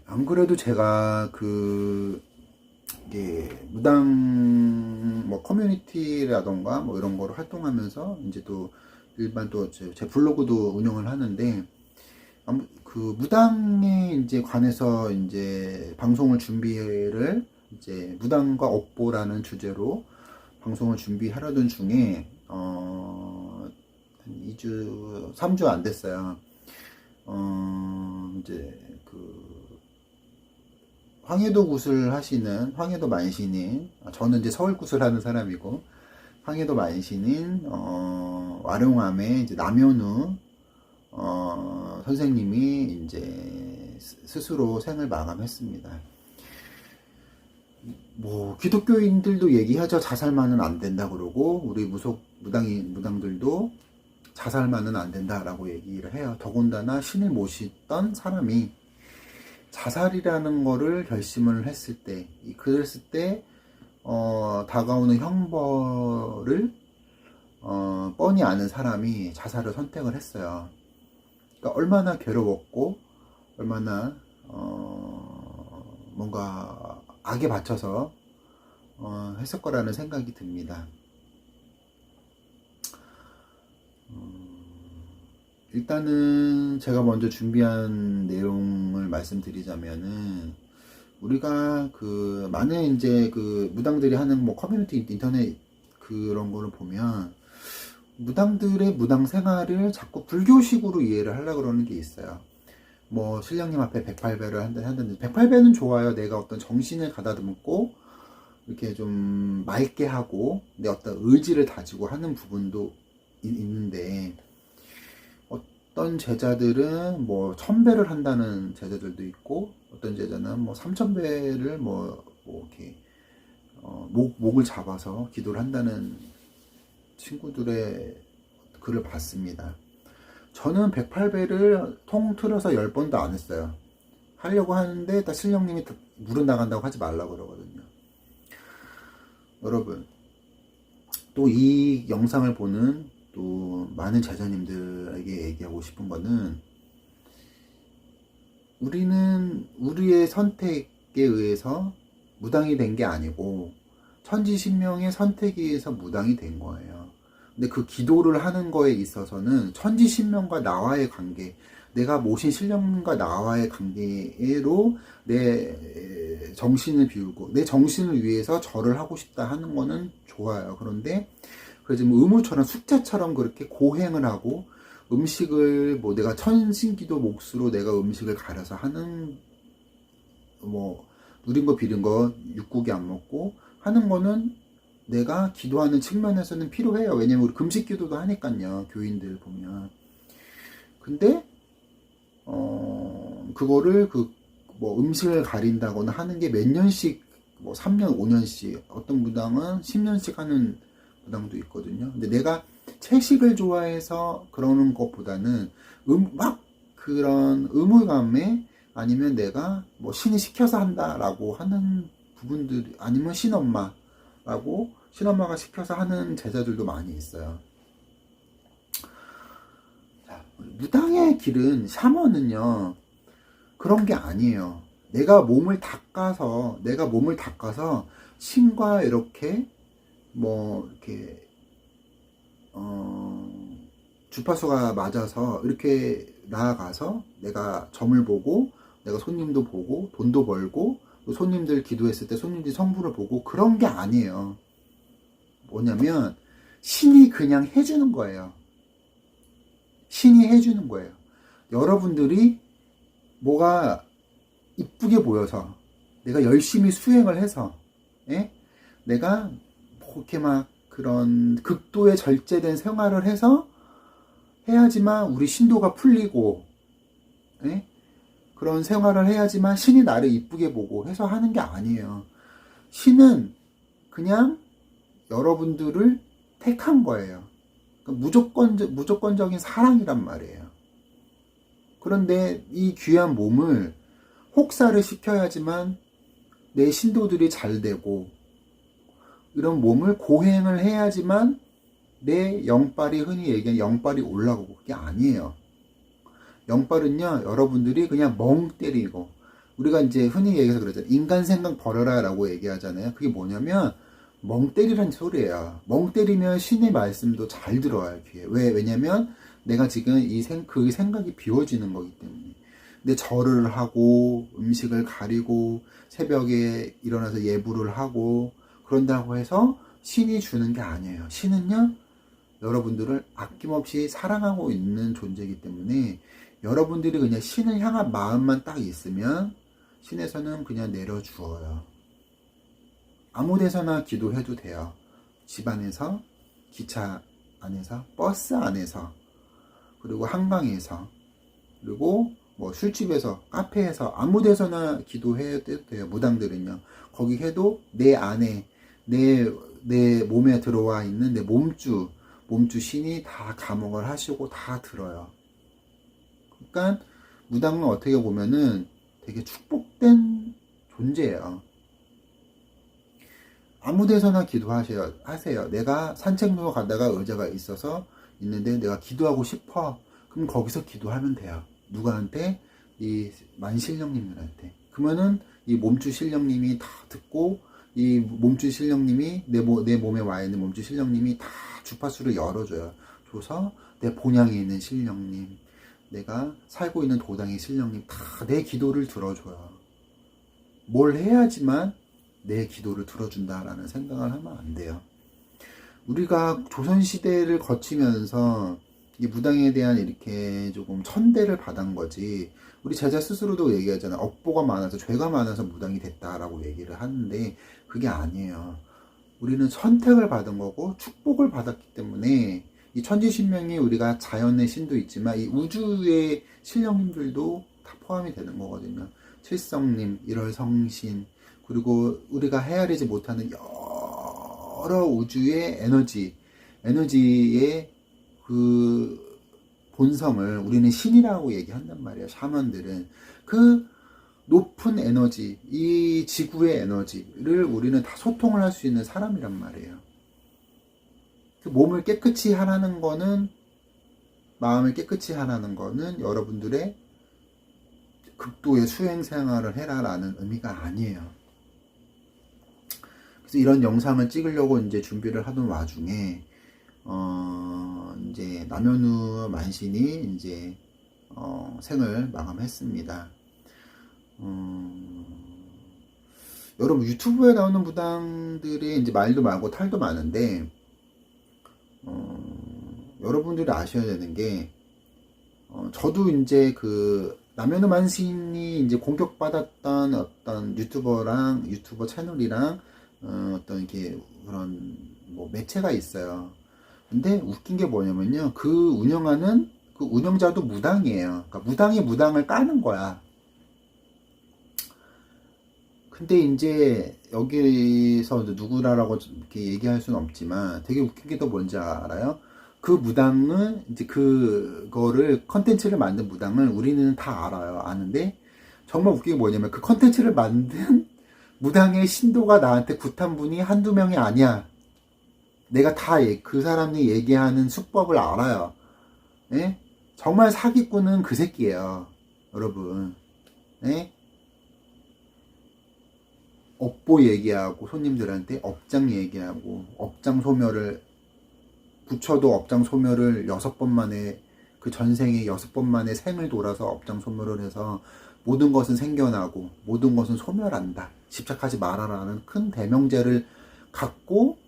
안 그래도 제가 이게 무당 뭐 커뮤니티라던가 뭐 이런 거로 활동하면서 이제 또 일반 또 제 블로그도 운영을 하는데, 그 무당에 이제 관해서 이제 방송을 준비를 이제 무당과 업보라는 주제로 방송을 준비하려던 중에 한 2주, 3주 안 됐어요. 이제 황해도 굿을 하시는 황해도 만신인, 저는 이제 서울 굿을 하는 사람이고, 황해도 만신인 와룡암의 이제 남현우 선생님이 이제 스스로 생을 마감했습니다. 뭐 기독교인들도 얘기하죠. 자살만은 안 된다 그러고, 우리 무당들도 자살만은 안 된다라고 얘기를 해요. 더군다나 신을 모시던 사람이 자살이라는 거를 결심을 했을 때, 그랬을 때 다가오는 형벌을 뻔히 아는 사람이 자살을 선택을 했어요. 그러니까 얼마나 괴로웠고, 얼마나 뭔가 악에 받쳐서 했을 거라는 생각이 듭니다. 일단은 제가 먼저 준비한 내용을 말씀드리자면은, 우리가 많은 이제 무당들이 하는 뭐 커뮤니티 인터넷 그런 거를 보면, 무당들의 무당 생활을 자꾸 불교식으로 이해를 하려고 그러는 게 있어요. 뭐 신령님 앞에 108배를 한다든지, 108배는 좋아요. 내가 어떤 정신을 가다듬고 이렇게 좀 맑게 하고 내 어떤 의지를 다지고 하는 부분도 있는데, 어떤 제자들은 뭐 1000배를 한다는 제자들도 있고, 어떤 제자는 뭐 3000배를 이렇게 목을 잡아서 기도를 한다는 친구들의 글을 봤습니다. 저는 108배를 통틀어서 10번도 안 했어요. 하려고 하는데 다 신령님이 물은 나간다고 하지 말라고 그러거든요. 여러분, 또 이 영상을 보는 또 많은 제자님들에게 얘기하고 싶은 거는, 우리는 우리의 선택에 의해서 무당이 된 게 아니고 천지신명의 선택에 의해서 무당이 된 거예요. 근데 그 기도를 하는 거에 있어서는 천지신명과 나와의 관계, 내가 모신 신령과 나와의 관계로 내 정신을 비우고 내 정신을 위해서 절을 하고 싶다 하는 거는 좋아요. 그런데 그래서 뭐 의무처럼 숙제처럼 그렇게 고행을 하고, 음식을 뭐 내가 천신기도 몫으로 내가 음식을 가려서 하는, 뭐 누린 거 비린 거 육고기 안 먹고 하는 거는 내가 기도하는 측면에서는 필요해요. 왜냐면 우리 금식 기도도 하니까요, 교인들 보면. 근데 그거를 뭐 음식을 가린다거나 하는 게 몇 년씩, 뭐 3년 5년씩, 어떤 무당은 10년씩 하는 무당도 있거든요. 근데 내가 채식을 좋아해서 그러는 것보다는 막 그런 의무감에, 아니면 내가 뭐 신이 시켜서 한다라고 하는 부분들, 아니면 신엄마가 시켜서 하는 제자들도 많이 있어요. 자, 무당의 길은, 샤먼은요 그런 게 아니에요. 내가 몸을 닦아서 신과 이렇게 주파수가 맞아서 이렇게 나아가서 내가 점을 보고, 내가 손님도 보고 돈도 벌고, 또 손님들 기도했을 때 손님들이 성부를 보고, 그런 게 아니에요. 뭐냐면 신이 그냥 해주는 거예요. 신이 해주는 거예요. 여러분들이 뭐가 이쁘게 보여서, 내가 열심히 수행을 해서, 내가 이렇게 막 그런 극도의 절제된 생활을 해서 해야지만 우리 신도가 풀리고, 그런 생활을 해야지만 신이 나를 이쁘게 보고 해서 하는 게 아니에요. 신은 그냥 여러분들을 택한 거예요. 그러니까 무조건적인 사랑이란 말이에요. 그런데 이 귀한 몸을 혹사를 시켜야지만 내 신도들이 잘 되고, 이런 몸을 고행을 해야지만 내 영빨이, 흔히 얘기하는 영빨이 올라가고, 그게 아니에요. 영빨은요, 여러분들이 그냥 멍 때리고 우리가 이제 흔히 얘기해서 그러잖아요. 인간 생각 버려라 라고 얘기하잖아요. 그게 뭐냐면 멍 때리란 소리예요. 멍 때리면 신의 말씀도 잘 들어와요, 귀에. 왜냐면 내가 지금 그 생각이 비워지는 거기 때문에. 근데 절을 하고 음식을 가리고 새벽에 일어나서 예불을 하고 그런다고 해서 신이 주는 게 아니에요. 신은요, 여러분들을 아낌없이 사랑하고 있는 존재이기 때문에 여러분들이 그냥 신을 향한 마음만 딱 있으면 신에서는 그냥 내려주어요. 아무 데서나 기도해도 돼요. 집 안에서, 기차 안에서, 버스 안에서, 그리고 한강에서, 그리고 뭐 술집에서, 카페에서 아무 데서나 기도해도 돼요. 무당들은요. 거기 해도 내 안에 내 몸에 들어와 있는 내 몸주 신이 다 감옥을 하시고 다 들어요. 그러니까 무당은 어떻게 보면은 되게 축복된 존재예요. 아무 데서나 기도하세요. 내가 산책로 가다가 의자가 있는데 내가 기도하고 싶어. 그럼 거기서 기도하면 돼요. 누구한테? 이 만신령님들한테. 그러면은 이 몸주 신령님이 다 듣고 이 몸주 신령님이 내 몸에 와 있는 몸주 신령님이 다 주파수를 열어줘요. 줘서 내 본향에 있는 신령님, 내가 살고 있는 도당의 신령님 다 내 기도를 들어줘요. 뭘 해야지만 내 기도를 들어준다라는 생각을 하면 안 돼요. 우리가 조선시대를 거치면서 이 무당에 대한 이렇게 조금 천대를 받은 거지. 우리 제자 스스로도 얘기하잖아요. 업보가 많아서 죄가 많아서 무당이 됐다라고 얘기를 하는데 그게 아니에요. 우리는 선택을 받은 거고 축복을 받았기 때문에 이 천지신명이 우리가 자연의 신도 있지만 이 우주의 신령님들도 다 포함이 되는 거거든요. 칠성님, 일월성신, 그리고 우리가 헤아리지 못하는 여러 우주의 에너지의 그 본성을 우리는 신이라고 얘기한단 말이에요. 샤먼들은 그 높은 에너지, 이 지구의 에너지를 우리는 다 소통을 할 수 있는 사람이란 말이에요. 그 몸을 깨끗이 하라는 거는, 마음을 깨끗이 하라는 거는 여러분들의 극도의 수행 생활을 해라라는 의미가 아니에요. 그래서 이런 영상을 찍으려고 이제 준비를 하던 와중에 이제 남현우 만신이 이제 생을 마감했습니다. 여러분 유튜브에 나오는 무당들이 이제 말도 많고 탈도 많은데 여러분들이 아셔야 되는 게 저도 이제 그 남현우 만신이 이제 공격받았던 어떤 유튜버 채널이랑 어떤 이렇게 그런 뭐 매체가 있어요. 근데 웃긴 게 뭐냐면요. 그 운영하는 그 운영자도 무당이에요. 그러니까 무당이 무당을 까는 거야. 근데 이제 여기서 누구라고 이렇게 얘기할 수는 없지만 되게 웃긴 게 또 뭔지 알아요? 그 무당은 이제 그거를 컨텐츠를 만든 무당을 우리는 다 알아요. 아는데 정말 웃긴 게 뭐냐면 그 컨텐츠를 만든 무당의 신도가 나한테 굿한 분이 한두 명이 아니야. 내가 다 그 사람이 얘기하는 수법을 알아요. 예? 정말 사기꾼은 그 새끼예요. 여러분. 예? 업보 얘기하고 손님들한테 업장 얘기하고 업장 소멸을 부처도 업장 소멸을 6번 만에 그 전생에 6번 만에 생을 돌아서 업장 소멸을 해서 모든 것은 생겨나고 모든 것은 소멸한다. 집착하지 말아라는 큰 대명제를 갖고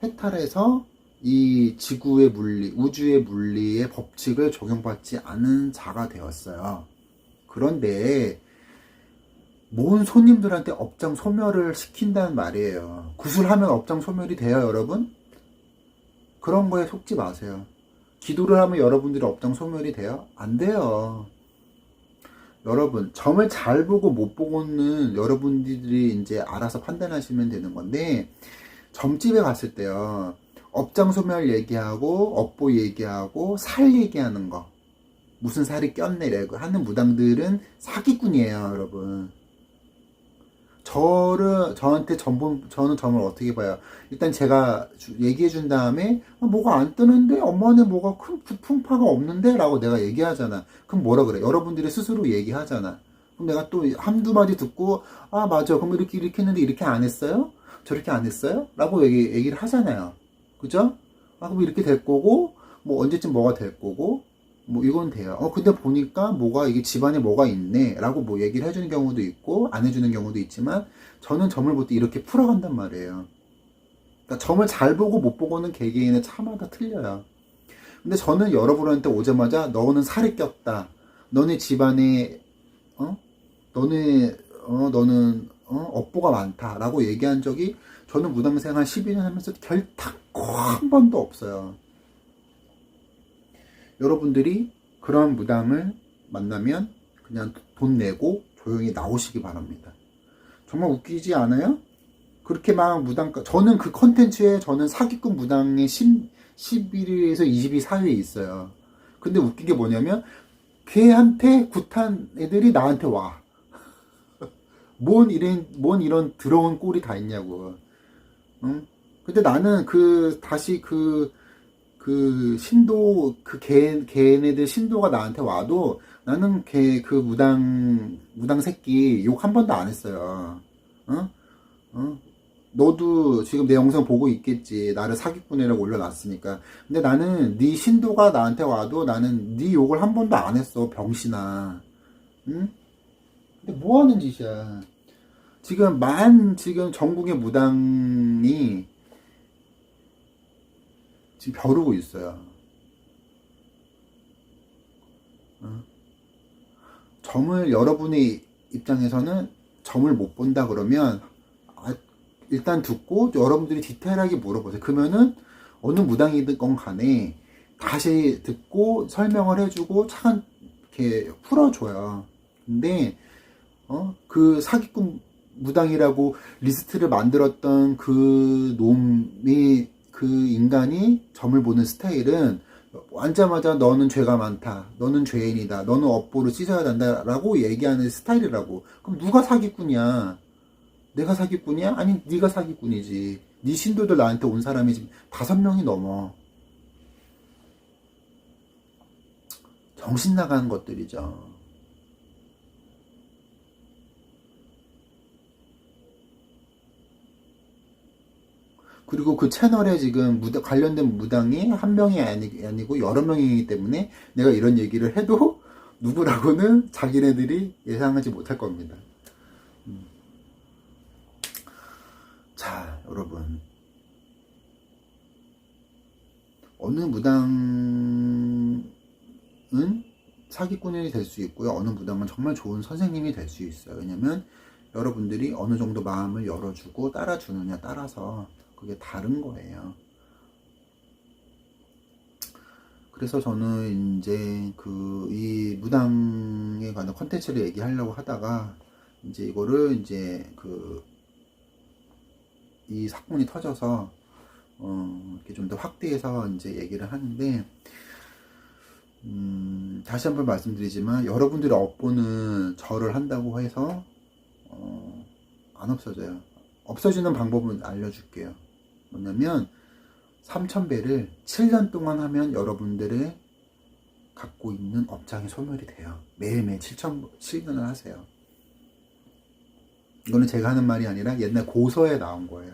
해탈해서 이 지구의 물리, 우주의 물리의 법칙을 적용받지 않은 자가 되었어요. 그런데 모은 손님들한테 업장 소멸을 시킨다는 말이에요. 구슬하면 업장 소멸이 돼요, 여러분? 그런 거에 속지 마세요. 기도를 하면 여러분들이 업장 소멸이 돼요? 안 돼요. 여러분, 점을 잘 보고 못 보고는 여러분들이 이제 알아서 판단하시면 되는 건데, 점집에 갔을 때요, 업장 소멸 얘기하고, 업보 얘기하고, 살 얘기하는 거. 무슨 살이 꼈네, 하는 무당들은 사기꾼이에요, 여러분. 저한테 저는 점을 어떻게 봐요? 일단 제가 얘기해 준 다음에, 뭐가 안 뜨는데? 엄마는 뭐가 큰 부품파가 없는데? 라고 내가 얘기하잖아. 그럼 뭐라 그래? 여러분들이 스스로 얘기하잖아. 그럼 내가 또 한두 마디 듣고, 아, 맞아. 그럼 이렇게 했는데 이렇게 안 했어요? 저렇게 안 했어요? 라고 얘기를 하잖아요. 그죠? 아, 그럼 이렇게 될 거고, 뭐 언제쯤 뭐가 될 거고, 뭐 이건 돼요. 근데 보니까 이게 집안에 뭐가 있네. 라고 뭐 얘기를 해주는 경우도 있고, 안 해주는 경우도 있지만, 저는 점을 볼 때 이렇게 풀어간단 말이에요. 그러니까 점을 잘 보고 못 보고는 개개인의 차마다 틀려요. 근데 저는 여러분한테 오자마자 너는 살이 꼈다. 너네 집안에 너는 업보가 많다라고 얘기한 적이 저는 무당생 한 12년 하면서 결탁코 한 번도 없어요. 여러분들이 그런 무당을 만나면 그냥 돈 내고 조용히 나오시기 바랍니다. 정말 웃기지 않아요? 그렇게 막 무당, 저는 그 컨텐츠에 저는 사기꾼 무당의 11위에서 20위 사이에 있어요. 근데 웃긴 게 뭐냐면 걔한테 굿한 애들이 나한테 와. 뭔 이런 더러운 꼴이 다 있냐고. 응? 근데 나는 다시 신도, 걔네들 신도가 나한테 와도 나는 무당 새끼 욕 한 번도 안 했어요. 응? 응? 너도 지금 내 영상 보고 있겠지. 나를 사기꾼이라고 올려놨으니까. 근데 나는 네 신도가 나한테 와도 나는 네 욕을 한 번도 안 했어. 병신아. 응? 근데 뭐 하는 짓이야. 지금 전국의 무당이 지금 벼르고 있어요. 점을 여러분의 입장에서는 점을 못 본다 그러면 일단 듣고 여러분들이 디테일하게 물어보세요. 그러면은 어느 무당이든 건 간에 다시 듣고 설명을 해주고 차근 이렇게 풀어줘요. 근데 그 사기꾼 무당이라고 리스트를 만들었던 그 놈이 그 인간이 점을 보는 스타일은 앉자마자 너는 죄가 많다, 너는 죄인이다, 너는 업보를 씻어야 된다라고 얘기하는 스타일이라고. 그럼 누가 사기꾼이야? 내가 사기꾼이야? 아니 네가 사기꾼이지. 네 신도들 나한테 온 사람이 지금 5명이 넘어. 정신 나가는 것들이죠. 그리고 그 채널에 지금 관련된 무당이 한 명이 아니고 여러 명이기 때문에 내가 이런 얘기를 해도 누구라고는 자기네들이 예상하지 못할 겁니다. 자, 여러분. 어느 무당은 사기꾼이 될 수 있고요. 어느 무당은 정말 좋은 선생님이 될 수 있어요. 왜냐면 여러분들이 어느 정도 마음을 열어주고 따라주느냐 따라서 그게 다른 거예요. 그래서 저는 이제 이 무당에 관한 컨텐츠를 얘기하려고 하다가 이제 이거를 이제 이 사건이 터져서 이렇게 좀 더 확대해서 이제 얘기를 하는데 다시 한번 말씀드리지만 여러분들의 업보는 절을 한다고 해서 안 없어져요. 없어지는 방법은 알려줄게요. 뭐냐면 3000배를 7년 동안 하면 여러분들의 갖고 있는 업장이 소멸이 돼요. 매일매일 7년을 하세요. 이거는 제가 하는 말이 아니라 옛날 고서에 나온 거예요.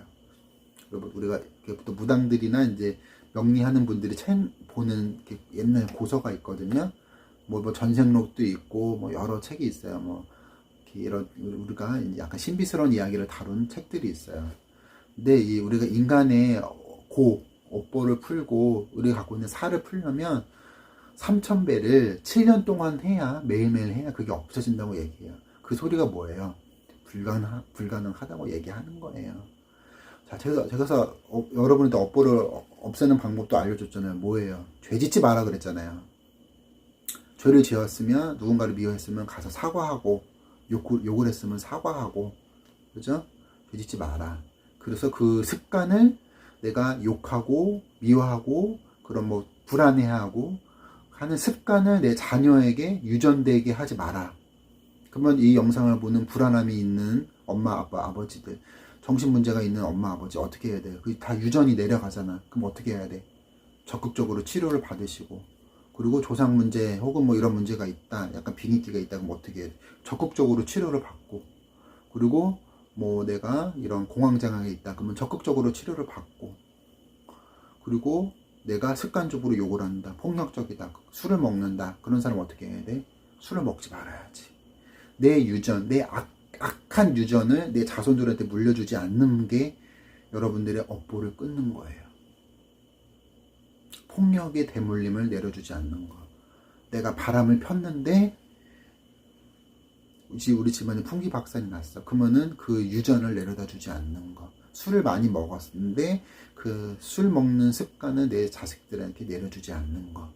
우리가 또 무당들이나 이제 명리하는 분들이 보는 옛날 고서가 있거든요. 뭐 전생록도 있고 뭐 여러 책이 있어요. 뭐 이런 우리가 이제 약간 신비스러운 이야기를 다룬 책들이 있어요. 근데 우리가 인간의 업보를 풀고 우리가 갖고 있는 살을 풀려면 3000배를 7년 동안 해야 매일매일 해야 그게 없어진다고 얘기해요. 그 소리가 뭐예요? 불가능하다고 얘기하는 거예요. 자, 제가 여러분한테 업보를 없애는 방법도 알려줬잖아요. 뭐예요? 죄 짓지 마라 그랬잖아요. 죄를 지었으면 누군가를 미워했으면 가서 사과하고 욕을 했으면 사과하고, 그죠? 죄 짓지 마라. 그래서 그 습관을 내가 욕하고 미워하고 그런 뭐 불안해하고 하는 습관을 내 자녀에게 유전되게 하지 마라. 그러면 이 영상을 보는 불안함이 있는 엄마, 아빠, 아버지들, 정신문제가 있는 엄마, 아버지 어떻게 해야 돼요? 그게 다 유전이 내려가잖아. 그럼 어떻게 해야 돼? 적극적으로 치료를 받으시고 그리고 조상 문제 혹은 뭐 이런 문제가 있다, 약간 빙의기가 있다, 그럼 어떻게 해? 적극적으로 치료를 받고, 그리고 뭐 내가 이런 공황장애가 있다, 그러면 적극적으로 치료를 받고, 그리고 내가 습관적으로 욕을 한다, 폭력적이다, 술을 먹는다, 그런 사람 어떻게 해야 돼? 술을 먹지 말아야지. 내 유전, 내 악한 유전을 내 자손들한테 물려주지 않는 게 여러분들의 업보를 끊는 거예요. 폭력의 대물림을 내려주지 않는 거. 내가 바람을 폈는데 우리 집안에 풍기박산이 났어. 그러면은 그 유전을 내려다 주지 않는 거. 술을 많이 먹었는데 그 술 먹는 습관을 내 자식들한테 내려주지 않는 거.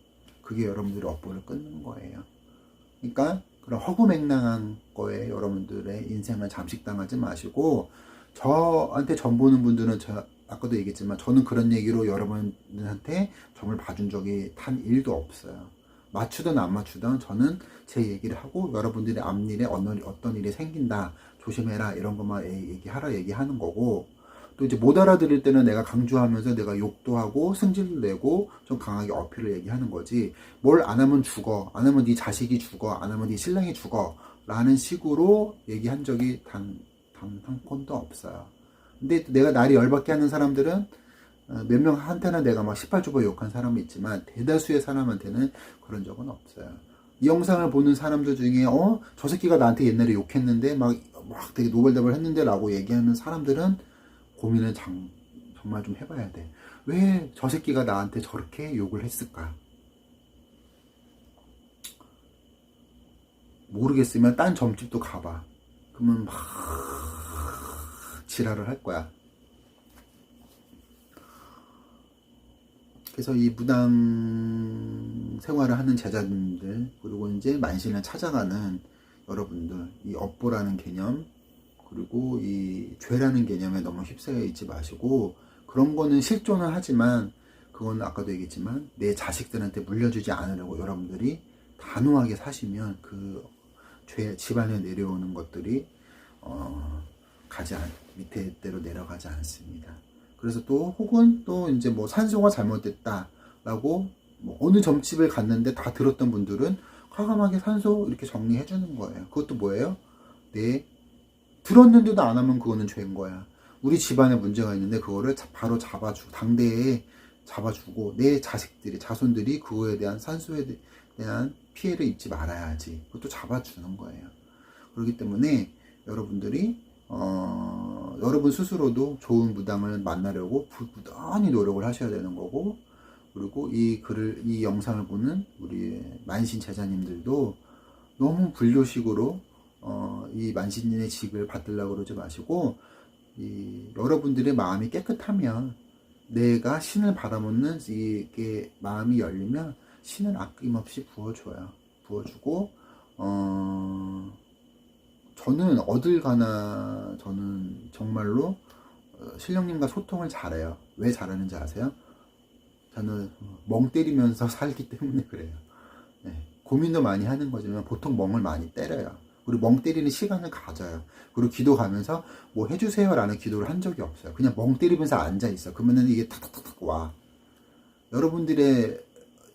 그게 여러분들의 업보를 끊는 거예요. 그러니까 그런 허구맹랑한 거에 여러분들의 인생을 잠식당하지 마시고, 저한테 전 보는 분들은 아까도 얘기했지만 저는 그런 얘기로 여러분들한테 점을 봐준 적이 단 1도 없어요. 맞추든 안 맞추든 저는 제 얘기를 하고, 여러분들의 앞일에 어떤 일이 생긴다, 조심해라, 이런 것만 얘기하는 거고, 또 이제 못 알아들을 때는 내가 강조하면서 내가 욕도 하고 승질도 내고 좀 강하게 어필을 얘기하는 거지, 뭘 안 하면 죽어, 안 하면 네 자식이 죽어, 안 하면 네 신랑이 죽어 라는 식으로 얘기한 적이 단 한 건도 없어요. 근데 내가 날이 열받게 하는 사람들은 몇 명한테는 내가 막 18주보 욕한 사람이 있지만 대다수의 사람한테는 그런 적은 없어요. 이 영상을 보는 사람들 중에 저 새끼가 나한테 옛날에 욕했는데 막 되게 노발대발 했는데 라고 얘기하는 사람들은 고민을 정말 좀 해봐야 돼. 왜 저 새끼가 나한테 저렇게 욕을 했을까? 모르겠으면 딴 점집도 가봐. 그러면 막 지랄을 할 거야. 그래서 이 무당 생활을 하는 제자님들, 그리고 이제 만신을 찾아가는 여러분들, 이 업보라는 개념, 그리고 이 죄라는 개념에 너무 휩싸여 있지 마시고, 그런 거는 실존을 하지만 그건 아까도 얘기했지만 내 자식들한테 물려주지 않으려고 여러분들이 단호하게 사시면 그 죄, 집안에 내려오는 것들이 밑에 대로 내려가지 않습니다. 그래서 또 혹은 또 이제 뭐 산소가 잘못됐다라고 뭐 어느 점집을 갔는데 다 들었던 분들은 과감하게 산소 이렇게 정리해 주는 거예요. 그것도 뭐예요? 들었는데도 안 하면 그거는 죄인 거야. 우리 집안에 문제가 있는데 그거를 바로 잡아주고, 당대에 잡아주고, 내 자식들이, 자손들이 그거에 대한 산소에 대한 피해를 입지 말아야지. 그것도 잡아주는 거예요. 그렇기 때문에 여러분들이 여러분 스스로도 좋은 무당을 만나려고 부단히 노력을 하셔야 되는 거고, 그리고 이 영상을 보는 우리 만신 제자님들도 너무 불교식으로 이 만신인의 직을 받으려고 그러지 마시고, 여러분들의 마음이 깨끗하면, 내가 신을 바라보는 이게 마음이 열리면 신을 아낌없이 부어주고, 저는 어딜 가나 저는 정말로 신령님과 소통을 잘해요. 왜 잘하는지 아세요? 저는 멍 때리면서 살기 때문에 그래요. 네, 고민도 많이 하는 거지만 보통 멍을 많이 때려요. 그리고 멍 때리는 시간을 가져요. 그리고 기도 가면서 뭐 해주세요 라는 기도를 한 적이 없어요. 그냥 멍 때리면서 앉아있어. 그러면은 이게 탁탁탁탁 와. 여러분들의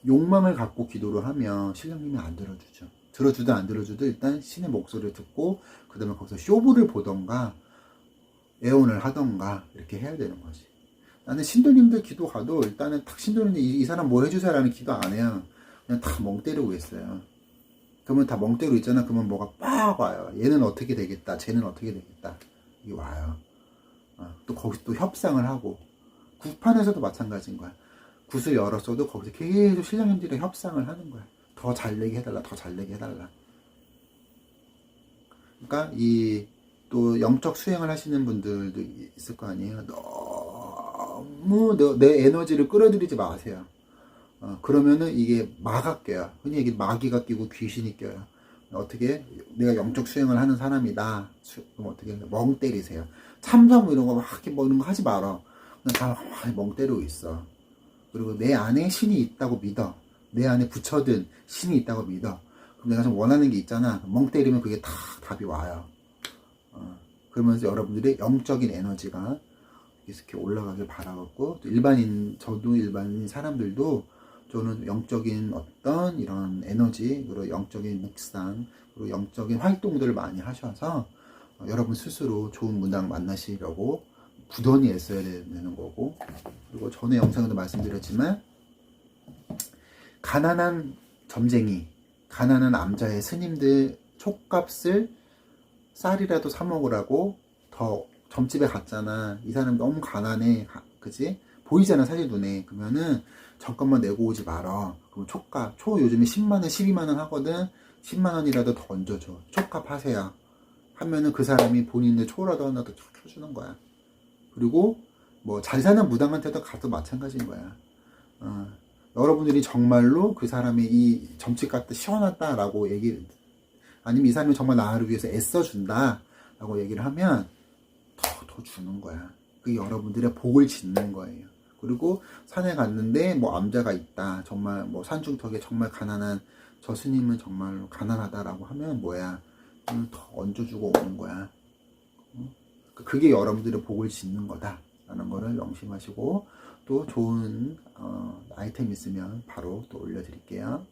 욕망을 갖고 기도를 하면 신령님이 안 들어주죠. 들어주든 안 들어주든 일단 신의 목소리를 듣고, 그 다음에 거기서 쇼부를 보던가 애원을 하던가 이렇게 해야 되는 거지. 나는 신도님들 기도 가도 일단은 탁 신도님들 이 사람 뭐 해주세요 라는 기도 안 해요. 그냥 다 멍 때리고 있어요. 그러면 다 멍 때리고 있잖아. 그러면 뭐가 빡 와요. 얘는 어떻게 되겠다, 쟤는 어떻게 되겠다, 이게 와요. 또 거기서 또 협상을 하고, 구판에서도 마찬가지인 거야. 굿을 열었어도 거기서 계속 신령님들이 협상을 하는 거야. 더 잘내게 해달라, 더 잘내게 해달라. 그러니까 또 영적 수행을 하시는 분들도 있을 거 아니에요. 너무 내 에너지를 끌어들이지 마세요. 그러면은 이게 마가 껴요. 흔히 얘기 마귀가 끼고 귀신이 껴요. 어떻게 내가 영적 수행을 하는 사람이다. 그럼 어떻게 멍 때리세요. 참선 이런 거 막 뭐 이런 거 하지 말아. 그냥 다 멍 때리고 있어. 그리고 내 안에 신이 있다고 믿어. 내 안에 부처든 신이 있다고 믿어. 그럼 내가 좀 원하는 게 있잖아. 멍 때리면 그게 다 답이 와요. 그러면서 여러분들의 영적인 에너지가 이렇게 올라가길 바라고, 또 저도 일반인 사람들도 저는 영적인 어떤 이런 에너지, 그리고 영적인 묵상, 그리고 영적인 활동들을 많이 하셔서 여러분 스스로 좋은 문당 만나시려고 부단히 애써야 되는 거고, 그리고 전에 영상에도 말씀드렸지만 가난한 점쟁이, 가난한 남자의 스님들 촉값을 쌀이라도 사 먹으라고 더 점집에 갔잖아. 이 사람 너무 가난해, 그지? 보이잖아 사실 눈에. 그러면은 잠깐만 내고 오지 마라. 그럼 촉값, 초 요즘에 10만원 12만원 하거든. 10만원이라도 더 얹어줘, 촉값 하세요 하면은 그 사람이 본인의 초라도 하나 더 켜주는 거야. 그리고 뭐 잘 사는 무당한테도 가도 마찬가지인 거야. 여러분들이 정말로 그 사람이 이 점집 갔다 시원하다라고 얘기를, 아니면 이 사람이 정말 나를 위해서 애써준다 라고 얘기를 하면 더 주는 거야. 그게 여러분들의 복을 짓는 거예요. 그리고 산에 갔는데 뭐 암자가 있다, 정말 뭐 산중턱에 정말 가난한 저 스님은 정말로 가난하다라고 하면 뭐야, 더 얹어주고 오는 거야. 그게 여러분들의 복을 짓는 거다 라는 거를 명심하시고, 또 좋은 아이템 있으면 바로 또 올려드릴게요.